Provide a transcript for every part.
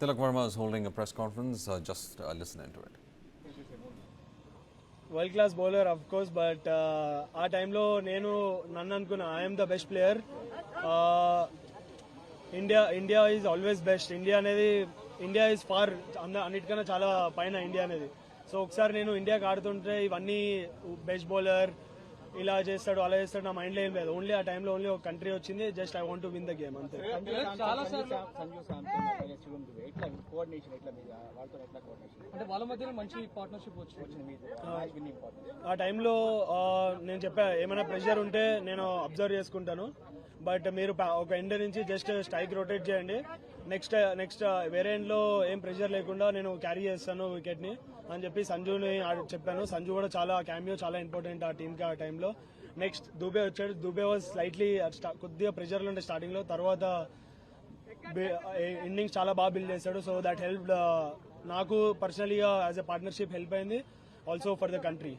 Tilak Verma is holding a press conference. Just listen into it. World class bowler of course but ఆ టైంలో నేను నన్ను అనుకున్నా I'm the best player. India is always best. India is far అన్నిటికన్నా చాలా పైన India అనేది. So ఒకసారి నేను ఇండియాకి ఆడుతుంటే ఇవన్నీ బెస్ట్ బౌలర్ ఇలా చేస్తాడు అలా చేస్తాడు నా మైండ్లో ఏం లేదు. ఓన్లీ ఆ టైంలో ఓన్లీ ఒక కంట్రీ వచ్చింది, just I want to win the game అంతే. వాళ్ళ మధ్య మంచి పార్ట్నర్షిప్ వచ్చింది. ఆ టైంలో నేను చెప్పా ఏమైనా ప్రెషర్ ఉంటే నేను అబ్జర్వ్ చేసుకుంటాను, బట్ మీరు ఒక ఎండ్ నుంచి జస్ట్ స్ట్రైక్ రొటేట్ చేయండి, నెక్స్ట్ వేరే ఎండ్ లో ఏం ప్రెషర్ లేకుండా నేను క్యారీ చేస్తాను వికెట్ ని అని చెప్పి సంజుని చెప్పాను. సంజు కూడా చాలా క్యామియో చాలా ఇంపార్టెంట్ ఆ టీమ్ కి ఆ టైంలో. నెక్స్ట్ దుబే వచ్చాడు. దుబే వాజ్ స్లైట్లీ కొద్దిగా ప్రెషర్ లో ఉండే స్టార్టింగ్ లో, తర్వాత ఇన్నింగ్స్ చాలా బాగా బిల్డ్ చేశాడు. సో దట్ హెల్ప్ నాకు పర్సనలీగా యాజ్ ఎ పార్ట్నర్షిప్ హెల్ప్ అయింది, also for the country.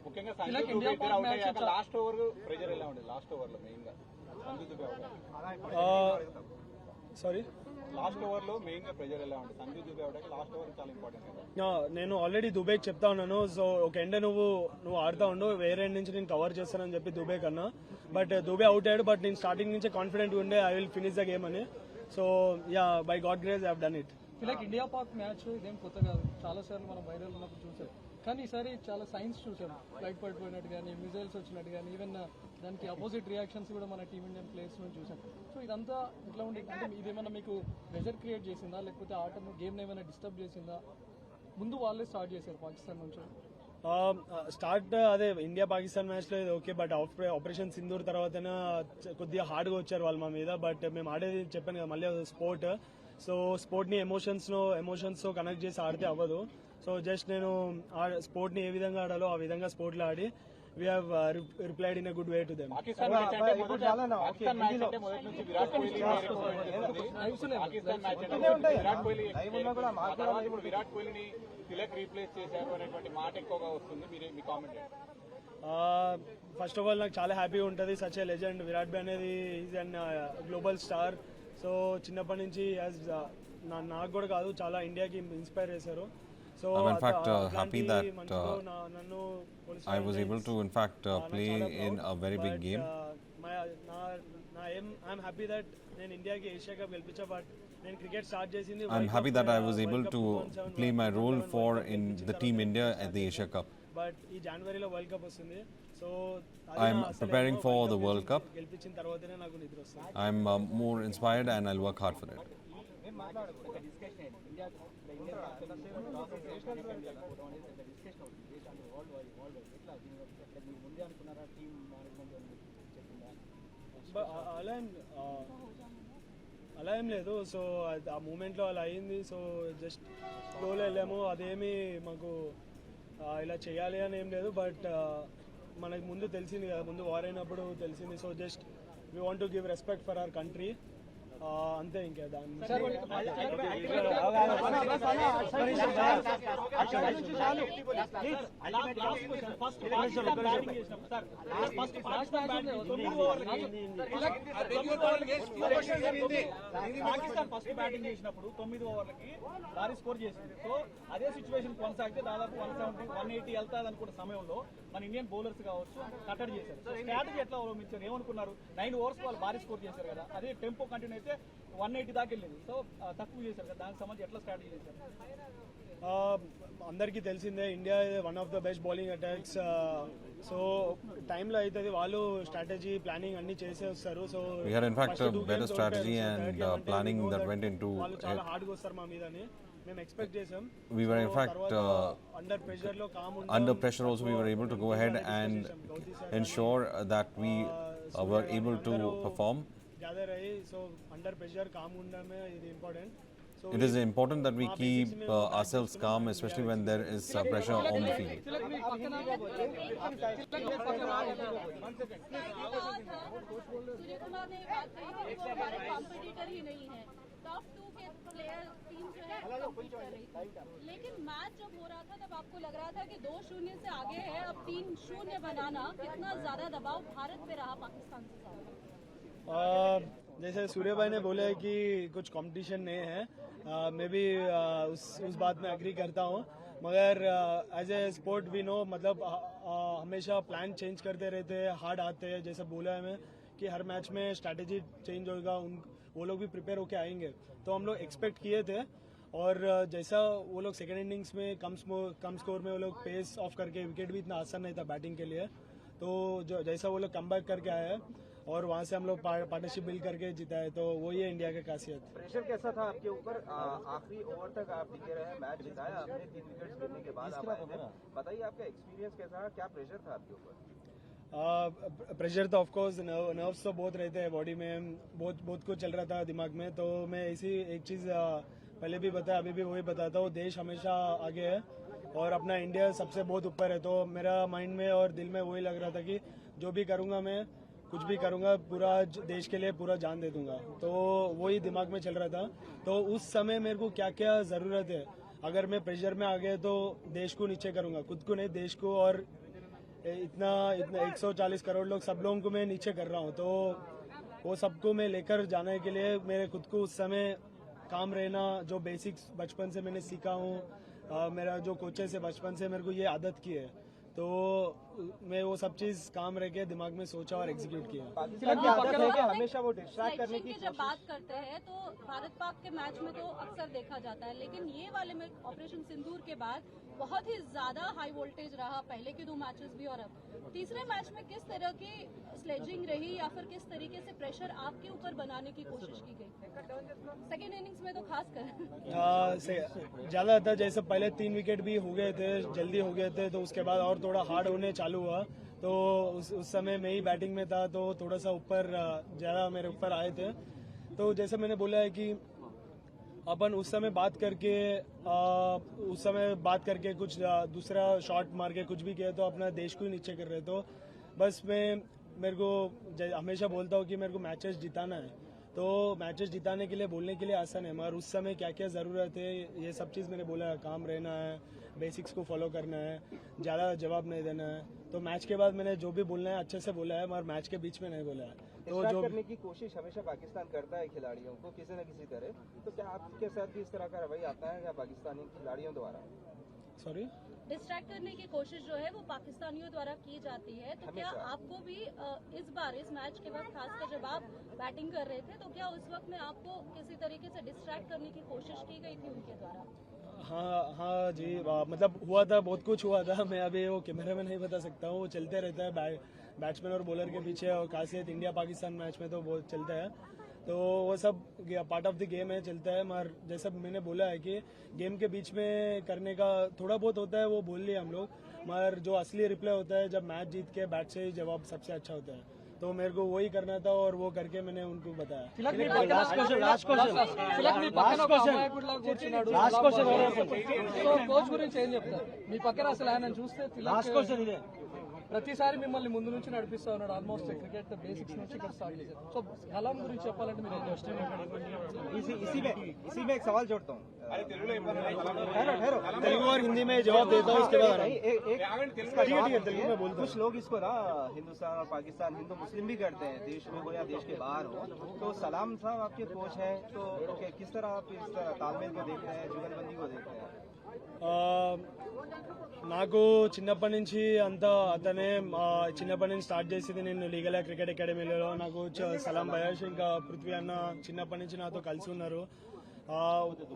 Sorry నేను ఆల్రెడీ దుబేకి చెప్తా ఉన్నాను. సో ఒక ఎండ్ నువ్వు ఆడుతా ఉండు, వేరే ఎండ్ నుంచి నేను కవర్ చేస్తానని చెప్పి దుబే కన్నా. బట్ దుబే అవుట్ అయ్యాడు, బట్ నేను స్టార్టింగ్ నుంచే కాన్ఫిడెంట్ ఉండే I will finish the game అని. So yeah, by God grace I have done it. India Pak match ఇదేం కొత్త కాదు, చాలా సార్లు మనం వైరల్ ఉన్నప్పుడు చూసాం. కానీ ఈసారి చాలా సైన్స్ చూసాం, ఫ్లైట్ పడిపోయినట్టు కానీ మిజైల్స్ వచ్చినట్టు కానీ ఈవెన్ దానికి అపోజిట్ రియాక్షన్స్ కూడా మన టీమిండియన్ ప్లేయర్స్ నుంచి చూసాం. సో ఇదంతా ఇట్లా ఉండే అంటే ఇదేమన్నా మీకు ప్రెషర్ క్రియేట్ చేసిందా, లేకపోతే ఆటను గేమ్ ఏమైనా డిస్టర్బ్ చేసిందా? ముందు వాళ్ళే స్టార్ట్ చేశారు పాకిస్తాన్ నుంచి. అదే ఇండియా పాకిస్తాన్ మ్యాచ్ లో ఓకే, బట్ ఆపరేషన్ సింధూర్ తర్వాతనే కొద్దిగా హార్డ్ గా వచ్చారు వాళ్ళు మా మీద. బట్ మేము ఆడేది చెప్పాను కదా మళ్ళీ స్పోర్ట్. సో స్పోర్ట్ ని ఎమోషన్స్ తో కనెక్ట్ చేసి ఆడితే అవ్వదు. సో జస్ట్ నేను స్పోర్ట్ ని ఏ విధంగా ఆడాలో ఆ విధంగా స్పోర్ట్ లో ఆడి we have replied in a good way to them. First of all నాకు చాలా హ్యాపీగా ఉంటుంది. సచ్ ఏ లెజెండ్ విరాట్ భాయ్ అనేది is an global star. So చిన్నప్పటి నుంచి నాకు కూడా కాదు చాలా ఇండియాకి ఇన్స్పైర్ చేశారు. So I'm in fact happy that I was able to in fact play in a very big game. I'm happy that నేను ఇండియాకి ఏషియా కప్ గెలిపించా, బట్ నేను క్రికెట్ స్టార్ట్ చేసింది. I'm happy that I was able to play my role for in the team India at the Asia Cup. But ఈ జనవరిలో world cup వస్తుంది. So I'm preparing for the World Cup. గెలిపించిన తర్వాతనే నాకు నిద్ర వస్తుంది. I'm more inspired and I'll work hard for it. అలా ఏం లేదు. సో ఆ మూమెంట్లో అలా అయింది. సో జస్ట్ గోల్ వెళ్ళాము, అదేమి మాకు ఇలా చేయాలి అని ఏం లేదు. బట్ మనకు ముందు తెలిసింది కదా, ముందు వార్ అయినప్పుడు తెలిసింది. So just we want to give respect for our country, అంతే. ఇంకా దాన్ని పాకిస్తాన్ ఫస్ట్ బ్యాటింగ్ చేసినప్పుడు 9 ఓవర్లకి భారీ స్కోర్ చేసింది. సో అదే సిచ్యువేషన్ కొనసాగితే దాదాపు 170-180 వెళ్తాది అనుకున్న సమయంలో మన ఇండియన్ బౌలర్స్ కావచ్చు కట్టడి చేశారు. స్ట్రాటజీ ఎట్లా అవలంబించారు, ఏమనుకున్నారు? 9 ఓవర్స్ వాళ్ళు భారీ స్కోర్ చేశారు కదా, అదే టెంపో కంటిన్యూ అయితే 180 దాకా వెళ్ళింది. సో తక్కువ చేశారు కదా, దానికి సంబంధించి ఎట్లా స్ట్రాటజీ చేశారు? అందరికీ తెలిసిందే India one of the best bowling attacks. So టైంలో అయితే వాళ్ళు స్ట్రాటజీ ప్లానింగ్ అన్ని చేసే వస్తారు. So we had in fact a better strategy and planning that went into వాళ్ళు చాలా హార్డ్ గా వస్తారు మా మీదని మేము ఎక్స్పెక్ట్ చేసాం. we were in fact under pressure లో com under pressure also we were able to go ahead and ensure that we were able to perform. Gather అయ్యి so under pressure com ఉండడమే ఇది important. It is important that we keep ourselves calm, especially when there is pressure on the field. Surya Kumar ने बात कही कि वो हमारे competitor ही नहीं है, टॉप 2 के प्लेयर टीम जो है कम्पीट कर रही थी. लेकिन मैच जब हो रहा था तब आपको लग रहा था कि 2-0 से आगे है, अब 3-0 बनाना कितना ज्यादा दबाव भारत पे रहा पाकिस्तान से ज्यादा? जैसे सूर्य भाई ने बोला है कि कुछ कंपटीशन नहीं है, मैं भी उस बात में एग्री करता हूँ, मगर as a sport we know मतलब हमेशा प्लान चेंज करते रहते हैं, हार्ड आते हैं, जैसा बोला है मैं कि हर मैच में स्ट्रैटेजी चेंज होगा, वो लोग भी प्रिपेयर होके आएंगे, तो हम लोग एक्सपेक्ट किए थे। और जैसा वो लोग सेकेंड इनिंग्स में कम स्कोर में वो लोग पेस ऑफ करके, विकेट भी इतना आसान नहीं था बैटिंग के लिए, तो जो जैसा वो लोग कम बैक करके आए हैं और वहाँ से हम लोग पार्टनरशिप बिल्ड करके जीता है, तो वही है इंडिया की खासियत। प्रेशर कैसा था आपके ऊपर? आखिरी ओवर तक आप टिके रहे, मैच जिताया आपने, 3 विकेट्स गिरने के बाद आप आए थे। बताइए आपका एक्सपीरियंस कैसा रहा, क्या प्रेशर था आपके ऊपर? प्रेशर तो ऑफकोर्स नर्व्स तो बहुत रहते हैं बॉडी में, बहुत कुछ चल रहा था दिमाग में, तो मैं इसी एक चीज़ पहले भी बताया, अभी भी वही बताता हूँ, देश हमेशा आगे है और अपना इंडिया सबसे बहुत ऊपर है, तो मेरा माइंड में और दिल में वही लग रहा था कि जो भी करूँगा मैं, कुछ भी करूँगा, पूरा देश के लिए पूरा जान दे दूंगा, तो वही दिमाग में चल रहा था। तो उस समय मेरे को क्या क्या ज़रूरत है, अगर मैं प्रेशर में आ गया तो देश को नीचे करूँगा, खुद को नहीं, देश को, और इतना 140 करोड़ लोग, सब लोगों को मैं नीचे कर रहा हूँ, तो वो सबको मैं लेकर जाने के लिए मेरे खुद को उस समय काम रहना, जो बेसिक्स बचपन से मैंने सीखा हूँ, मेरा जो कोचेस है बचपन से मेरे को ये आदत की है, तो मैं वो सब चीज काम रह के दिमाग में सोचा और एग्जीक्यूट किया। पाकिस्तान की आदत है कि हमेशा वो डिस्ट्रैक्ट करने की जब बात करते हैं तो भारत पाक के मैच में तो अक्सर देखा जाता है, लेकिन ये वाले में ऑपरेशन सिंदूर के बाद बहुत ही ज्यादा हाई वोल्टेज रहा, पहले के 2 मैचेस भी और अब तीसरे मैच में किस तरह की स्लेजिंग रही या फिर किस तरीके से प्रेशर आपके ऊपर बनाने की कोशिश की गई सेकेंड इनिंग्स में, तो खासकर ज्यादा था, जैसे पहले 3 विकेट भी हो गए थे, जल्दी हो गए थे, तो उसके बाद और थोड़ा हार्ड होने चालू हुआ, तो उस समय मैं ही बैटिंग में था, तो थोड़ा सा ऊपर ज्यादा मेरे ऊपर आए थे, तो जैसे मैंने बोला है कि अपन उस समय बात करके कुछ दूसरा शॉट मार के कुछ भी किया तो अपना देश को ही नीचे कर रहे, तो बस मेरे को हमेशा बोलता हूँ कि मेरे को मैचेस जिताना है, तो मैचेस जिताने के लिए बोलने के लिए आसान है, मगर उस समय क्या क्या ज़रूरत है ये सब चीज़ मैंने बोला है, काम रहना है, बेसिक्स को फॉलो करना है, ज़्यादा जवाब नहीं देना है, तो मैच के बाद मैंने जो भी बोलना है अच्छे से बोला है, मगर मैच के बीच में नहीं बोला है। तो जो करने की कोशिश हमेशा पाकिस्तान करता है खिलाड़ियों को किसी न किसी तरह, तो क्या आपके साथ भी इस तरह का रवैया आता है या पाकिस्तानी खिलाड़ियों द्वारा? सॉरी, डिस्ट्रैक्ट करने की कोशिश जो है वो पाकिस्तानियों द्वारा की जाती है, तो क्या आपको भी इस बार इस मैच के बाद खासकर जब आप बैटिंग कर रहे थे, तो क्या उस वक्त में आपको किसी तरीके से डिस्ट्रैक्ट करने की कोशिश की गई थी उनके द्वारा? हाँ जी, मतलब हुआ था, बहुत कुछ हुआ था, मैं अभी वो कैमरे में नहीं बता सकता हूँ, वो चलते रहता है बैट्समैन और बॉलर के पीछे, और खासियत इंडिया पाकिस्तान मैच में तो बहुत चलता है, तो वो सब पार्ट ऑफ द गेम है, चलता है, मगर जैसा मैंने बोला है कि गेम के बीच में करने का थोड़ा बहुत होता है, वो बोल लिए हम लोग, मगर जो असली रिप्लाई होता है जब मैच जीत के बैट से ही जवाब सबसे अच्छा होता है, तो मेरे को वही करना था और वो करके मैंने उनको बताया। కోచ్ గురించి ఏం చెప్తారు? మీ పక్కన అసలు ఆయన చూస్తే ప్రతిసారి మిమ్మల్ని ముందు నుంచి నడిపిస్తా ఉన్నాడు, ఆల్మోస్ట్ క్రికెట్ బేసిక్స్ నుంచి ఇక్కడ స్టార్ట్ చేశారు, సో కలాం గురించి చెప్పాలంటే మీరు इसी में एक सवाल जोड़ता हूँ, तेलुगु और हिंदी में जवाब देता हूँ, उसके बाद तेलुगु में बोलता हूँ। कुछ लोग इसको ना हिंदुस्तान और पाकिस्तान, हिंदू मुस्लिम भी करते हैं, देश में हो या देश के बाहर हो, तो सलाम साहब आपके कोच हैं, तो किस तरह आप इस तालमेल को देखते हैं, जुगलबंदी को देखते हैं? నాకు చిన్నప్పటి నుంచి అంతా అతనే చిన్నప్పటి నుంచి స్టార్ట్ చేసింది, నేను లీగల్ క్రికెట్ అకాడమీలో నాకు సలాం భయాష్ ఇంకా పృథ్వీ అన్న చిన్నప్పటి నుంచి నాతో కలిసి ఉన్నారు,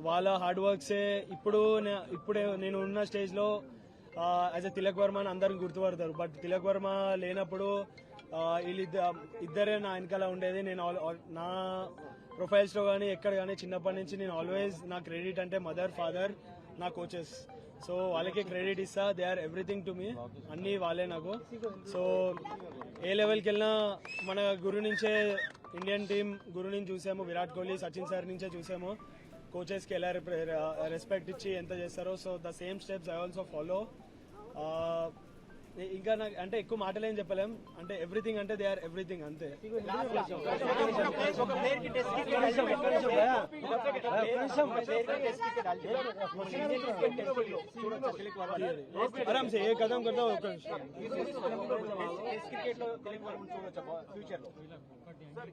వాళ్ళ హార్డ్ వర్క్సే ఇప్పుడే నేను ఉన్న స్టేజ్లో యాజ్ ఎ తిలక్ వర్మ అని అందరికి గుర్తుపడతారు, బట్ తిలక్ వర్మ లేనప్పుడు ఇద్దరే నా వెనకాల ఉండేది, నేను నా ప్రొఫైల్స్లో కానీ ఎక్కడ కానీ చిన్నప్పటి నుంచి నేను ఆల్వేస్ నా క్రెడిట్ అంటే మదర్, ఫాదర్, నా కోచెస్, సో వాళ్ళకే క్రెడిట్ ఇస్తా, they are everything to me, అన్నీ వాళ్ళే నాకు, సో ఏ లెవెల్కి వెళ్ళినా మన గురు నుంచే ఇండియన్ టీం గురు నుంచి చూసాము, విరాట్ కోహ్లీ, సచిన్ సార్ నుంచే చూసాము, కోచెస్కి ఎలా రెస్పెక్ట్ ఇచ్చి ఎంత చేస్తారో, so the same steps I also follow, ఇంకా నాకు అంటే ఎక్కువ మాటలేం చెప్పలేం అంటే ఎవ్రీథింగ్ అంటే దే ఆర్ ఎవ్రీథింగ్ అంతే आराम से ये कदम करता हूँ क्रिकेट లో తెలుగు వాళ్ళని చూడొచ్చా ఫ్యూచర్ లో సార్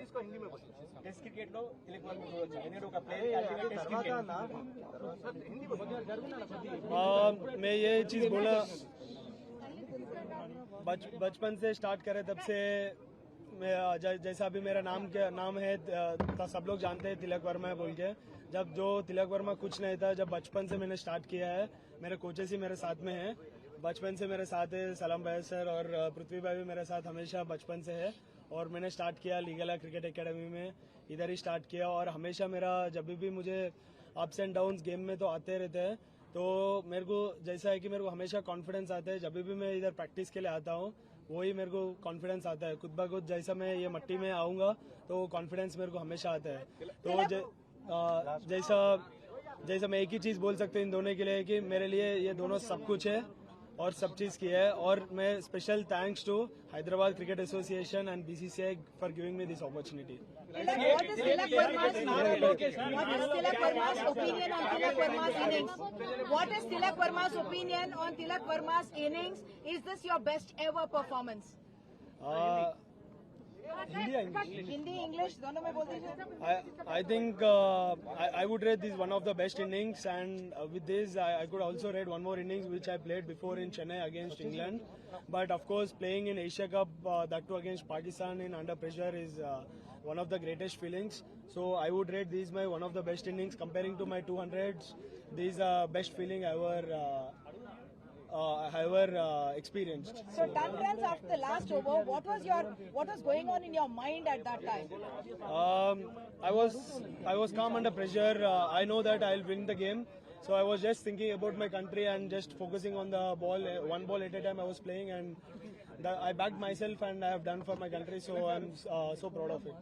इसको हिंदी में बोलिए टेस्ट क्रिकेट లో తెలుగు వాళ్ళని చూడొచ్చా ఎందుకంటే ఒక ప్లేయర్ टेस्ट क्रिकेट हिंदी मैं ये चीज बोला बचपन से स्टार्ट करे तब से मैं जैसा अभी मेरा नाम है सब लोग जानते हैं तिलक वर्मा बोल के जब जो तिलक वर्मा कुछ नहीं था जब बचपन से मैंने स्टार्ट किया है मेरे कोचेस ही मेरे साथ में हैं बचपन से मेरे साथ है सलाम भाई सर और पृथ्वी भाई भी मेरे साथ हमेशा बचपन से है और मैंने स्टार्ट किया लीगला क्रिकेट एकेडमी में इधर ही स्टार्ट किया और हमेशा मेरा जब भी मुझे अप्स एंड डाउन्स गेम में तो आते रहते हैं तो मेरे को जैसा है कि मेरे को हमेशा कॉन्फिडेंस आता है जब भी मैं इधर प्रैक्टिस के लिए आता हूँ वही मेरे को कॉन्फिडेंस आता है खुद ब खुद जैसा मैं ये मट्टी में आऊँगा तो कॉन्फिडेंस मेरे को हमेशा आता है तो जैसा मैं एक ही चीज़ बोल सकते इन दोनों के लिए कि मेरे लिए ये दोनों सब कुछ है और सब चीज़ की है और मैं special thanks to Hyderabad cricket association and BCCI for giving me this opportunity What is Tilak Verma's opinion on Tilak Verma's innings? What is Tilak Verma's opinion on Tilak Verma's innings? Is this your best ever performance? Hindi, English, दोनों में बोल दीजिए. I think I would rate this one of the best innings and with this I could also rate one more innings which I played before in Chennai against England. But of course playing in Asia Cup that too against Pakistan in under pressure is one of the greatest feelings. So I would rate these my one of the best innings comparing to my 200s. These are best feeling I ever experienced. So 10 runs after the last over. What was going on in your mind at that time? I was calm under pressure. I know that I'll win the game. So I was just thinking about my country and just focusing on the ball, one ball at a time I was playing and I backed myself and I have done for my country so I'm so proud of it.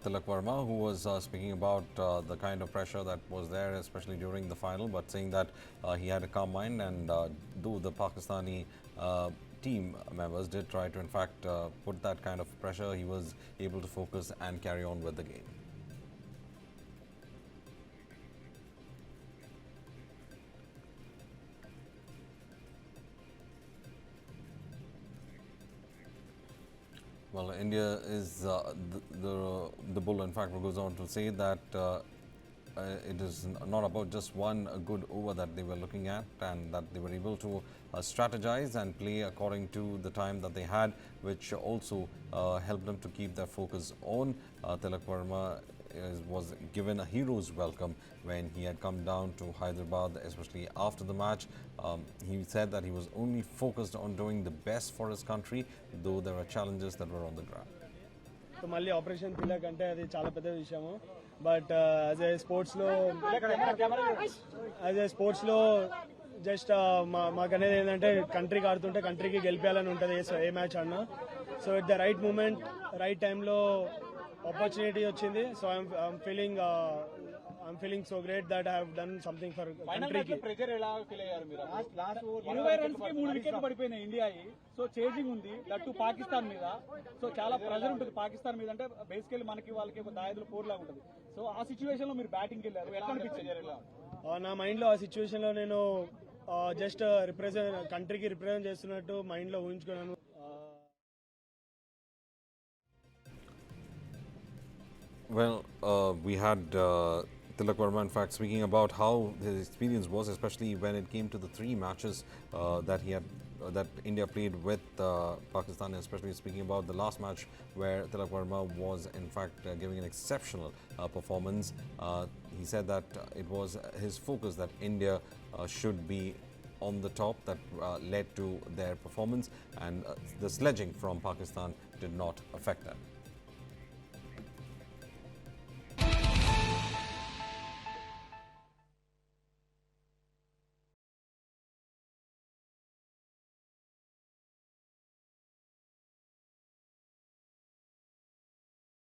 Tilak Verma, who was speaking about the kind of pressure that was there, especially during the final, but saying that he had a calm mind and though the Pakistani team members did try to in fact put that kind of pressure, he was able to focus and carry on with the game. Well, India is the bull. In fact, goes on to say that it is not about just one good over that they were looking at, and that they were able to strategize and play according to the time that they had, which also helped them to keep their focus on. Tilak Verma was given a hero's welcome when he had come down to Hyderabad, especially after the match. He said that he was only focused on doing the best for his country, though there were challenges that were on the ground. तो మళ్ళీ operation Tilak అంటే అది చాలా పెద్ద విషయము but as a స్పోర్ట్స్లో just మాకు అనేది ఏంటంటే కంట్రీకి ఆడుతుంటే కంట్రీకి గెలిపేయాలని ఉంటుంది ఏ మ్యాచ్ అన్నా so at the right moment right టైంలో ఆపర్చునిటీ వచ్చింది so I'm feeling so great that I have done something for కంట్రీకి. ప్రెజర్ ఎలా ఫీల్ అయ్యారు మీరు? 20 రన్స్ కి 3 వికెట్లు పడిపోయినాయి ఇండియా. సో చేజింగ్ ఉంది దట్టు పాకిస్తాన్ మీద. సో చాలా ప్రెజర్ ఉంటుంది పాకిస్తాన్ మీద. అంటే బేసికల్లీ మనకి వాళ్ళకి దాయదులు పోర్లాగా ఉంటుంది. సో ఆ సిచ్యువేషన్ లో మీరు బ్యాటింగ్ వెళ్ళారు, ఎలా అనిపించింది? నా మైండ్ లో ఆ సిచ్యువేషన్ లో నేను జస్ట్ కంట్రీకి రిప్రజెంట్ చేస్తున్నట్టు మైండ్ లో ఊహించుకున్నాను. Well, we had Tilak Verma, in fact, speaking about how his experience was, especially when it came to the 3 matches that he had, that India played with Pakistan, especially speaking about the last match where Tilak Verma was, in fact, giving an exceptional performance. He said that it was his focus that India should be on the top that led to their performance, and the sledging from Pakistan did not affect that.